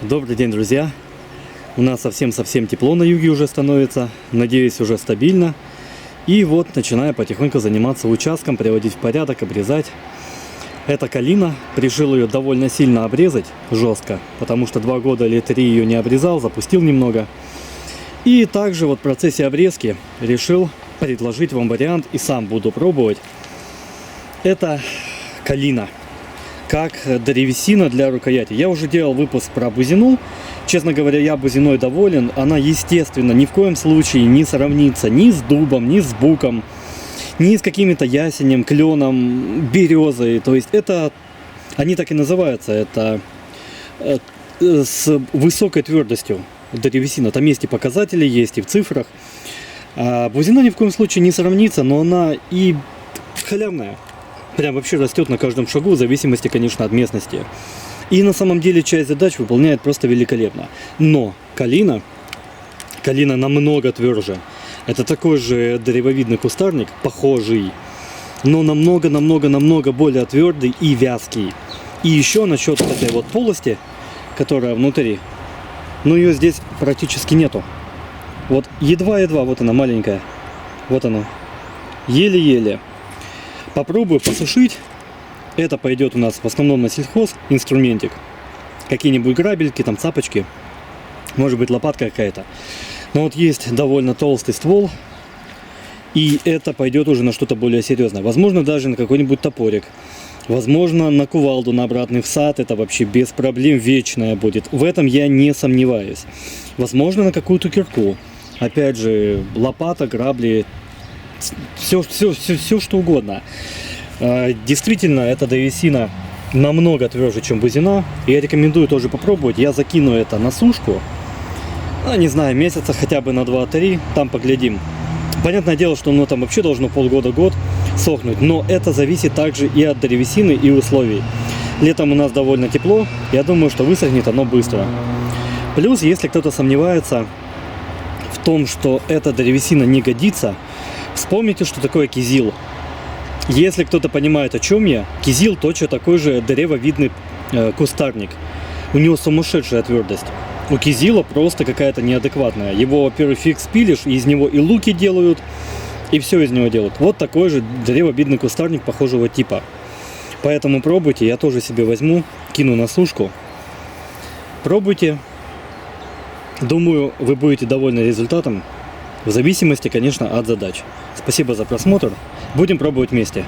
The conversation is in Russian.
Добрый день, друзья! У нас совсем тепло на юге уже становится, надеюсь, уже стабильно. И вот начинаю потихоньку заниматься участком, приводить в порядок, обрезать. Это калина, решил ее довольно сильно обрезать, жестко, потому что 2 года или 3 ее не обрезал, запустил немного. И также вот в процессе обрезки решил предложить вам вариант, и сам буду пробовать. Это калина, как древесина для рукояти. Я уже делал выпуск про бузину. Честно говоря, я бузиной доволен. Она, естественно, ни в коем случае не сравнится ни с дубом, ни с буком, ни с какими-то ясенем, кленом, березой. То есть это, они так и называются, это с высокой твердостью древесина. Там есть и показатели, есть и в цифрах. А бузина ни в коем случае не сравнится, но она и халявная. Прям вообще растет на каждом шагу, в зависимости, конечно, от местности. И на самом деле часть задач выполняет просто великолепно. Но калина намного тверже. Это такой же древовидный кустарник, похожий, но намного более твердый и вязкий. И еще насчет этой вот полости, которая внутри, ну ее здесь практически нету. Вот едва-едва, вот она маленькая, вот она, еле-еле. Попробую посушить. Это пойдет у нас в основном на сельхоз инструментик. Какие-нибудь грабельки, там цапочки. Может быть лопатка какая-то. Но вот есть довольно толстый ствол. И это пойдет уже на что-то более серьезное. Возможно, даже на какой-нибудь топорик. Возможно, на кувалду, на обратный всад. Это вообще без проблем вечная будет. В этом я не сомневаюсь. Возможно, на какую-то кирку. Опять же, лопата, грабли. Все что угодно. Действительно, эта древесина намного тверже, чем бузина. Я рекомендую тоже попробовать. Я закину это на сушку. Не знаю, месяца хотя бы на 2-3. Там поглядим. Понятное дело, что оно там вообще должно полгода-год сохнуть. Но это зависит также и от древесины, и условий. Летом у нас довольно тепло. Я думаю, что высохнет оно быстро. Плюс, если кто-то сомневается в том, что эта древесина не годится, вспомните, что такое кизил. Если кто-то понимает, о чем я, кизил точно такой же древовидный кустарник. У него сумасшедшая твердость. У кизила просто какая-то неадекватная. Его, во-первых, фиг спилишь, из него и луки делают, и все из него делают. Вот такой же древовидный кустарник похожего типа. Поэтому пробуйте, я тоже себе возьму, кину на сушку. Пробуйте. Думаю, вы будете довольны результатом. В зависимости, конечно, от задач. Спасибо за просмотр. Будем пробовать вместе.